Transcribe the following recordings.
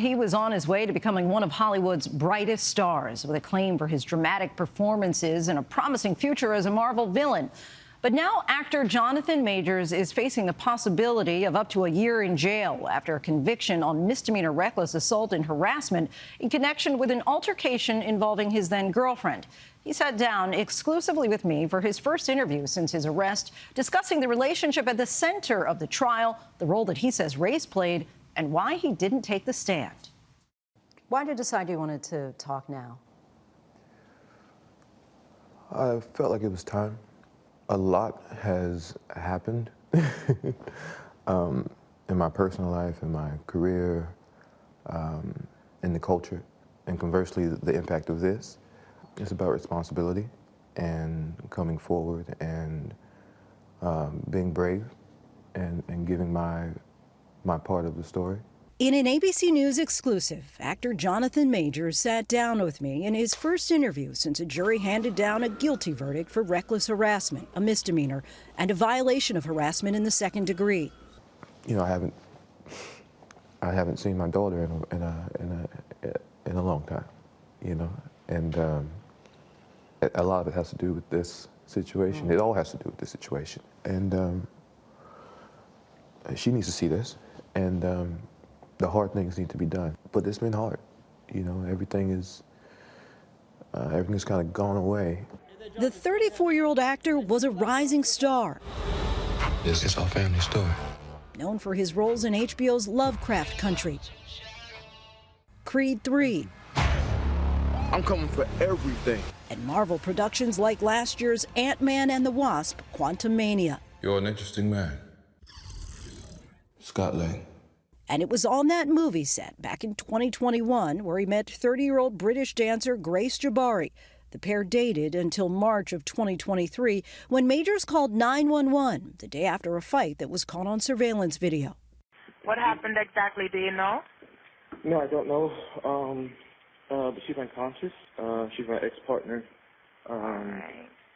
He was on his way to becoming one of Hollywood's brightest stars, with acclaim for his dramatic performances and a promising future as a Marvel villain. But now actor Jonathan Majors is facing the possibility of up to a year in jail after a conviction on misdemeanor reckless assault and harassment in connection with an altercation involving his then-girlfriend. He sat down exclusively with me for his first interview since his arrest, discussing the relationship at the center of the trial, the role that he says race played, and why he didn't take the stand. Why did you decide you wanted to talk now? I felt like it was time. A lot has happened in my personal life, in my career, in the culture, and conversely, the impact of this. It's about responsibility and coming forward and being brave and giving my part of the story. In an ABC News exclusive, actor Jonathan Majors sat down with me in his first interview since a jury handed down a guilty verdict for reckless harassment, a misdemeanor, and a violation of harassment in the second degree. You know, I haven't seen my daughter in a long time, you know, and a lot of it has to do with this situation. It all has to do with this situation, and she needs to see this, and the hard things need to be done. But it's been hard, you know. Everything's kind of gone away. The 34-year-old actor was a rising star. This is our family story. Known for his roles in HBO's Lovecraft Country, Creed 3, I'm coming for everything. and Marvel productions like last year's Ant-Man and the Wasp, Quantumania. You're an interesting man. Scott Lang. And it was on that movie set back in 2021 where he met 30-year-old British dancer Grace Jabari. The pair dated until March of 2023 when Majors called 911 the day after a fight that was caught on surveillance video. What happened exactly? Do you know? No, I don't know. But she's unconscious. She's my ex-partner.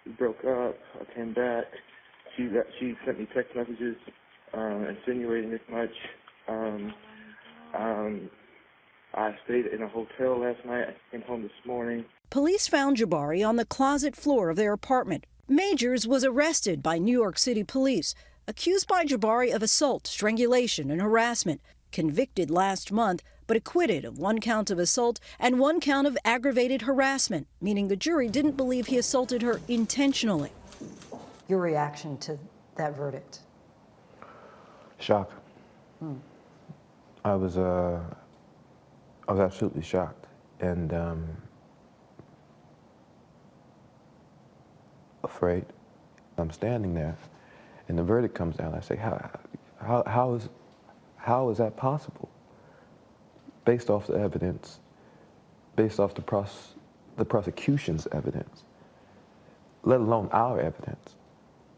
We broke up. I came back. She sent me text messages insinuating as much. I stayed in a hotel last night. I came home this morning. Police found Jabari on the closet floor of their apartment. Majors was arrested by New York City police, accused by Jabari of assault, strangulation, and harassment, convicted last month, but acquitted of 1 count of assault and 1 count of aggravated harassment, meaning the jury didn't believe he assaulted her intentionally. Your reaction to that verdict? Shock. I was absolutely shocked, and afraid. I'm standing there, and the verdict comes down. I say, how is that possible? Based off the evidence, based off the prosecution's evidence, let alone our evidence.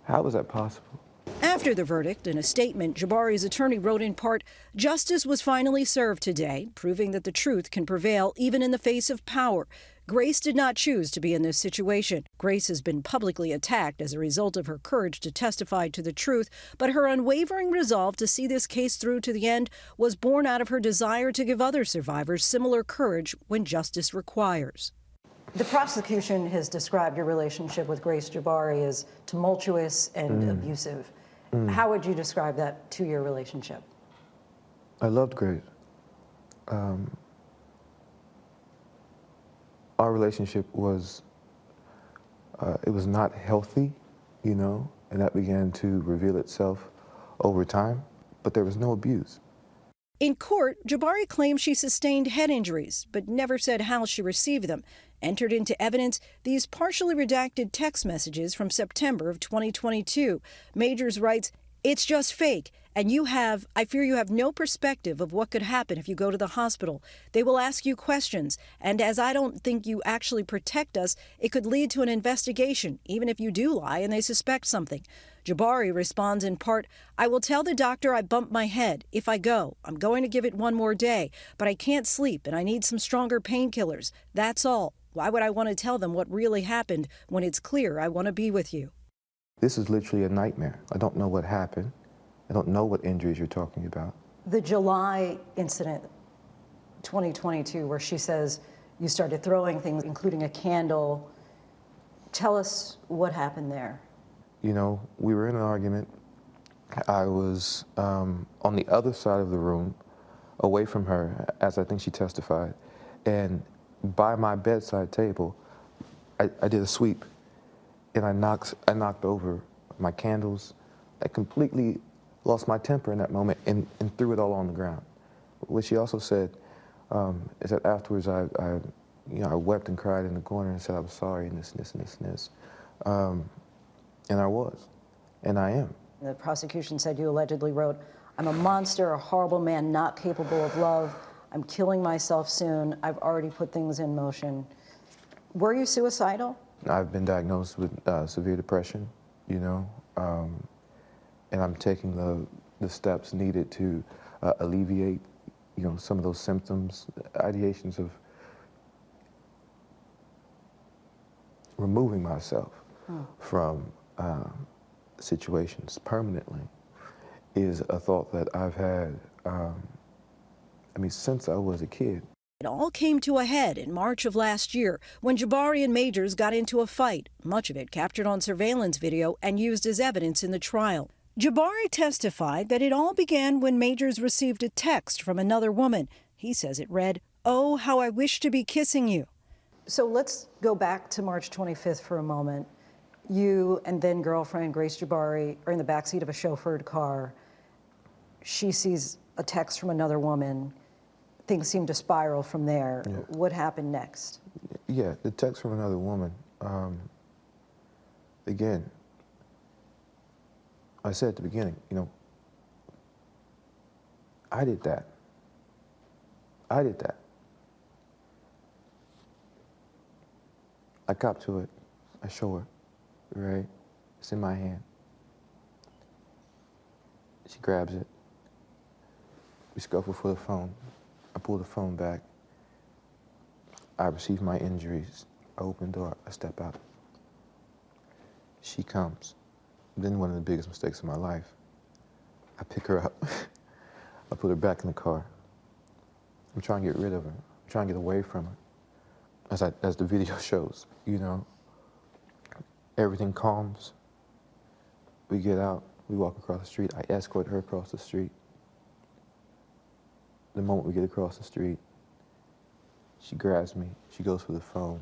How is that possible? After the verdict, in a statement, Jabari's attorney wrote in part, "Justice was finally served today, proving that the truth can prevail even in the face of power. Grace did not choose to be in this situation. Grace has been publicly attacked as a result of her courage to testify to the truth, but her unwavering resolve to see this case through to the end was born out of her desire to give other survivors similar courage when justice requires." The prosecution has described your relationship with Grace Jabari as tumultuous and abusive. How would you describe that 2-year relationship? I loved Grace. Our relationship was, it was not healthy, you know, and that began to reveal itself over time, but there was no abuse. In court, Jabari claims she sustained head injuries, but never said how she received them. Entered into evidence these partially redacted text messages from September of 2022. Majors writes, "It's just fake, and I fear you have no perspective of what could happen if you go to the hospital. They will ask you questions, and as I don't think you actually protect us, it could lead to an investigation, even if you do lie and they suspect something." Jabari responds in part, "I will tell the doctor I bumped my head. If I go, I'm going to give it 1 more day, but I can't sleep and I need some stronger painkillers. That's all. Why would I want to tell them what really happened when it's clear I want to be with you?" This is literally a nightmare. I don't know what happened. I don't know what injuries you're talking about. The July incident 2022, where she says you started throwing things, including a candle. Tell us what happened there. You know, we were in an argument. I was on the other side of the room, away from her, as I think she testified. And by my bedside table, I did a sweep, and I knocked over my candles. I completely lost my temper in that moment and threw it all on the ground. What she also said is that afterwards I wept and cried in the corner and said I was sorry and this. And I was, and I am. The prosecution said you allegedly wrote, "I'm a monster, a horrible man, not capable of love. I'm killing myself soon. I've already put things in motion." Were you suicidal? I've been diagnosed with severe depression, you know, and I'm taking the steps needed to alleviate, you know, some of those symptoms, ideations of removing myself from situations permanently is a thought that I've had, since I was a kid. It all came to a head in March of last year when Jabari and Majors got into a fight, much of it captured on surveillance video and used as evidence in the trial. Jabari testified that it all began when Majors received a text from another woman. He says it read, "Oh, how I wish to be kissing you." So let's go back to March 25th for a moment. You and then girlfriend Grace Jabari are in the backseat of a chauffeured car. She sees a text from another woman. Things seem to spiral from there. Yeah. What happened next? Yeah, the text from another woman. Again, I said at the beginning, you know, I did that. I did that. I cop to it. I show her, right? It's in my hand. She grabs it. We scuffle for the phone. I pull the phone back. I receive my injuries. I open the door. I step out. She comes. Then one of the biggest mistakes of my life. I pick her up. I put her back in the car. I'm trying to get rid of her. I'm trying to get away from her. As the video shows, you know, everything calms. We get out. We walk across the street. I escort her across the street. The moment we get across the street, she grabs me. She goes for the phone.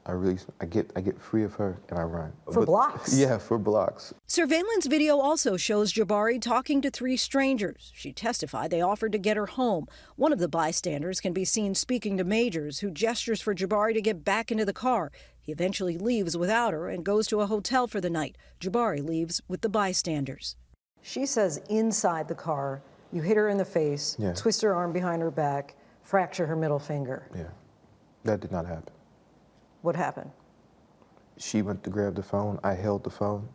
I get free of her and I run. For blocks? Yeah, for blocks. Surveillance video also shows Jabari talking to three strangers. She testified they offered to get her home. One of the bystanders can be seen speaking to Majors, who gestures for Jabari to get back into the car. He eventually leaves without her and goes to a hotel for the night. Jabari leaves with the bystanders. She says inside the car, you hit her in the face, Yeah. twist her arm behind her back, fracture her middle finger. Yeah, that did not happen. What happened? She went to grab the phone. I held the phone.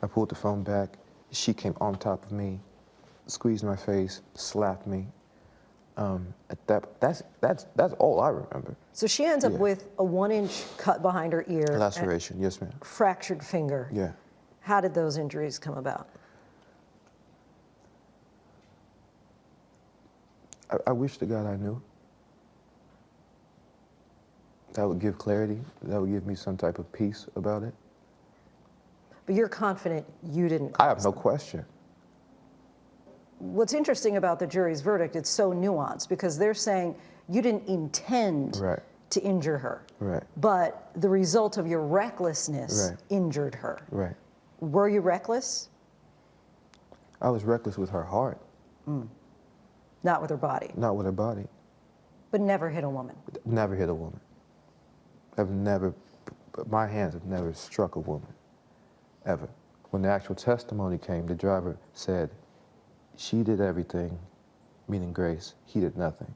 I pulled the phone back. She came on top of me, squeezed my face, slapped me. That's all I remember. So she ends up with a 1-inch cut behind her ear. Laceration, yes, ma'am. Fractured finger. Yeah. How did those injuries come about? I wish to God I knew. That would give clarity. That would give me some type of peace about it. But you're confident you didn't I have cause no them. question. What's interesting about the jury's verdict, it's so nuanced because they're saying you didn't intend Right. to injure her. Right. But the result of your recklessness Right. injured her. Right. Were you reckless? I was reckless with her heart, Not with her body. not with her body. But never hit a woman. Never hit a woman. My hands have never struck a woman, ever. When the actual testimony came, the driver said, she did everything, meaning Grace, he did nothing,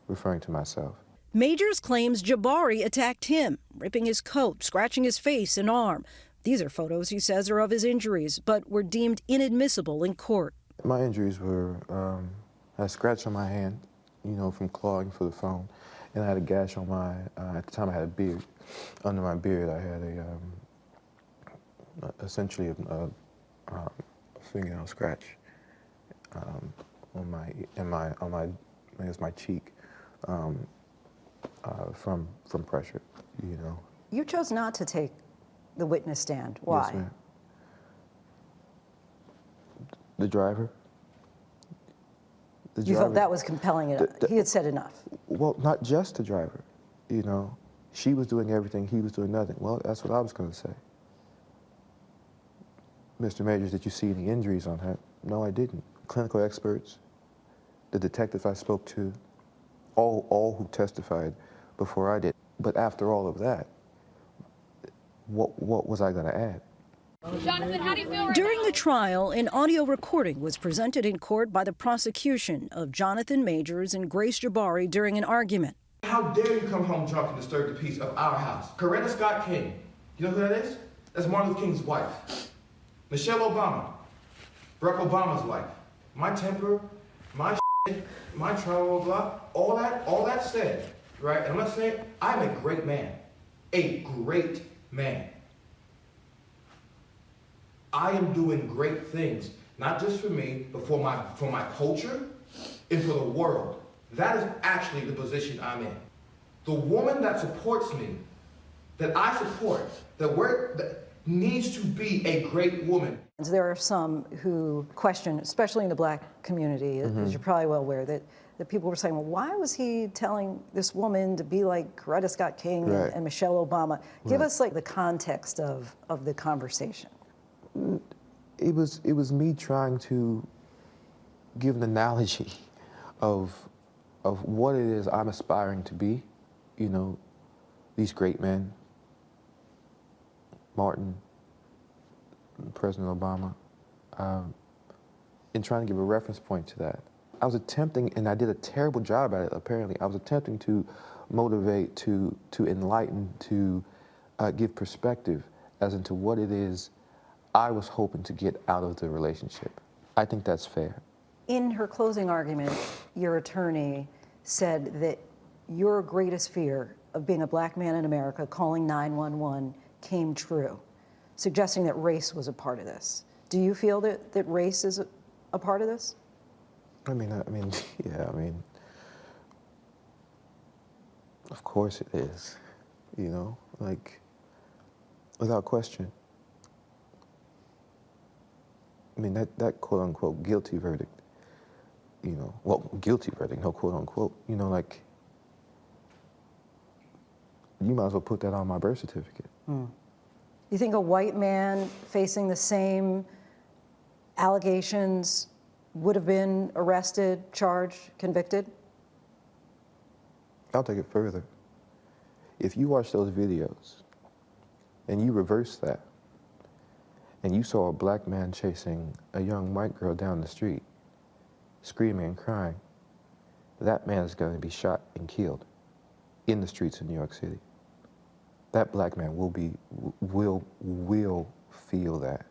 referring to myself. Majors claims Jabari attacked him, ripping his coat, scratching his face and arm. These are photos he says are of his injuries, but were deemed inadmissible in court. My injuries were a scratch on my hand, you know, from clawing for the phone. And I had a gash on my, at the time I had a beard. Under my beard I had essentially a fingernail scratch on my, I guess my cheek. from pressure, you know. You chose not to take the witness stand. Why? Yes, ma'am. The driver. You felt that was compelling enough. He had said enough. Well, not just the driver, you know. She was doing everything, he was doing nothing. Well, that's what I was going to say. Mr. Majors, did you see any injuries on her? No, I didn't. Clinical experts, the detective I spoke to, all who testified before I did. But after all of that, what was I going to add? Jonathan, how do you feel right During now? the trial, an audio recording was presented in court by the prosecution of Jonathan Majors and Grace Jabari during an argument. How dare you come home drunk and disturb the peace of our house? Coretta Scott King. You know who that is? That's Martin Luther King's wife. Michelle Obama. Barack Obama's wife. My temper, my shit, my travel, blah, all that said, right? And I'm not saying I'm a great man. A great man. I am doing great things, not just for me, but for my culture and for the world. That is actually the position I'm in. The woman that supports me, that I support, that needs to be a great woman. There are some who question, especially in the black community, as you're probably well aware, that people were saying, well, why was he telling this woman to be like Coretta Scott King and Michelle Obama? Give us like the context of the conversation. It was me trying to give an analogy of what it is I'm aspiring to be, you know, these great men, Martin, President Obama, and trying to give a reference point to that. I was attempting, and I did a terrible job at it apparently, I was attempting to motivate, to enlighten, to give perspective as into what it is I was hoping to get out of the relationship. I think that's fair. In her closing argument, your attorney said that your greatest fear of being a black man in America calling 911 came true, suggesting that race was a part of this. Do you feel that race is a part of this? I mean, yeah, of course it is, you know, like, without question. I mean, that quote-unquote guilty verdict, you know, well, guilty verdict, no quote-unquote, you know, like, you might as well put that on my birth certificate. You think a white man facing the same allegations would have been arrested, charged, convicted? I'll take it further. If you watch those videos and you reverse that, and you saw a black man chasing a young white girl down the street, screaming and crying, that man is going to be shot and killed in the streets of New York City. That black man will feel that.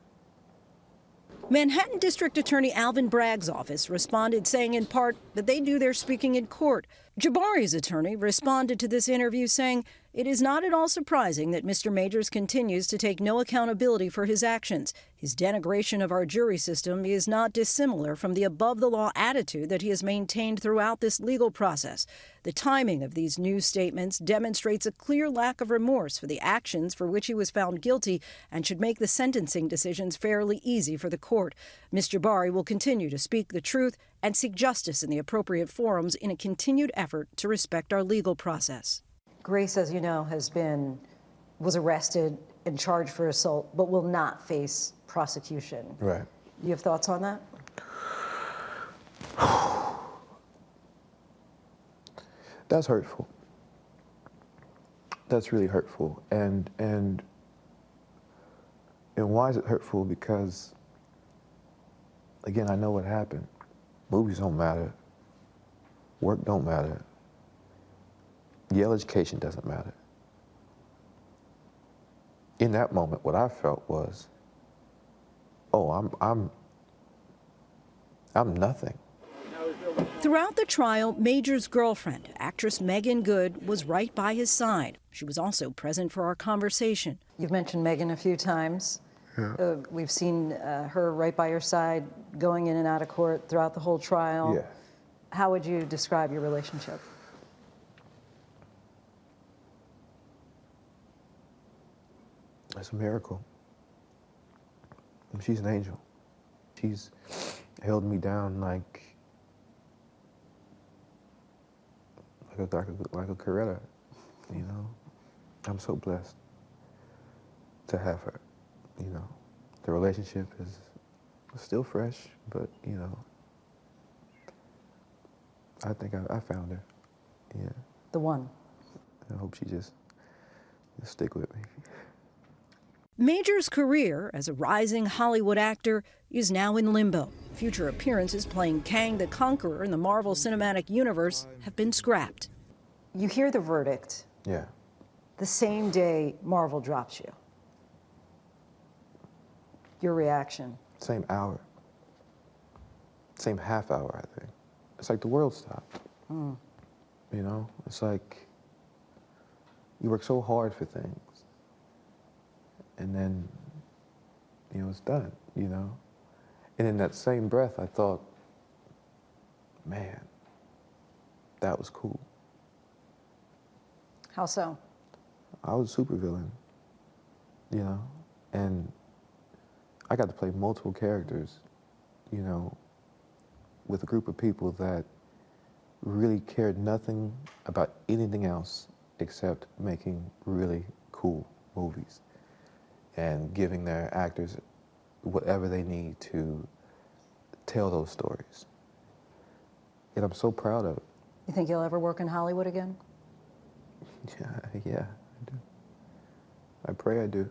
Manhattan District Attorney Alvin Bragg's office responded saying in part that they do their speaking in court. Jabari's attorney responded to this interview saying it is not at all surprising that Mr. Majors continues to take no accountability for his actions. His denigration of our jury system is not dissimilar from the above-the-law attitude that he has maintained throughout this legal process. The timing of these new statements demonstrates a clear lack of remorse for the actions for which he was found guilty and should make the sentencing decisions fairly easy for the court. Mr. Jabari will continue to speak the truth and seek justice in the appropriate forums in a continued effort to respect our legal process. Grace, as you know, was arrested and charged for assault, but will not face prosecution. Right. You have thoughts on that? That's hurtful. That's really hurtful. And why is it hurtful? Because, again, I know what happened. Movies don't matter. Work don't matter. Yale education doesn't matter. In that moment, what I felt was, oh, I'm nothing. Throughout the trial, Major's girlfriend, actress Megan Good, was right by his side. She was also present for our conversation. You've mentioned Megan a few times. Yeah. We've seen her right by your side, going in and out of court throughout the whole trial. Yeah. How would you describe your relationship? It's a miracle. She's an angel. She's held me down like a Coretta, you know. I'm so blessed to have her, you know. The relationship is still fresh, but, you know, I think I found her, yeah. The one. I hope she just stick with me. Major's career as a rising Hollywood actor is now in limbo. Future appearances playing Kang the Conqueror in the Marvel Cinematic Universe have been scrapped. You hear the verdict Yeah. the same day Marvel drops you. Your reaction? Same hour. Same half hour, I think. It's like the world stopped. You know, it's like you work so hard for things, and then, you know, it's done, you know? And in that same breath, I thought, man, that was cool. How so? I was a supervillain, you know? And I got to play multiple characters, you know, with a group of people that really cared nothing about anything else except making really cool movies and giving their actors whatever they need to tell those stories. And I'm so proud of it. You think you'll ever work in Hollywood again? Yeah, I do. I pray I do.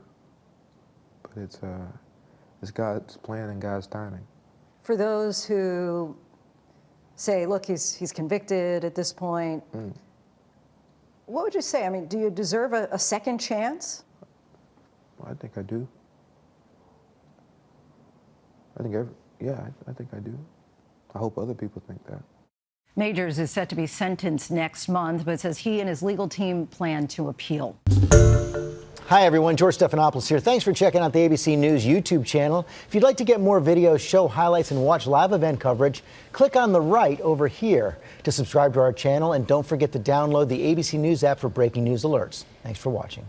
But it's God's plan and God's timing. For those who say, look, he's convicted at this point, what would you say? I mean, do you deserve a second chance? Well, I think I do. I think I think I do. I hope other people think that. Majors is set to be sentenced next month, but says he and his legal team plan to appeal. Hi, everyone. George Stephanopoulos here. Thanks for checking out the ABC News YouTube channel. If you'd like to get more videos, show highlights, and watch live event coverage, click on the right over here to subscribe to our channel. And don't forget to download the ABC News app for breaking news alerts. Thanks for watching.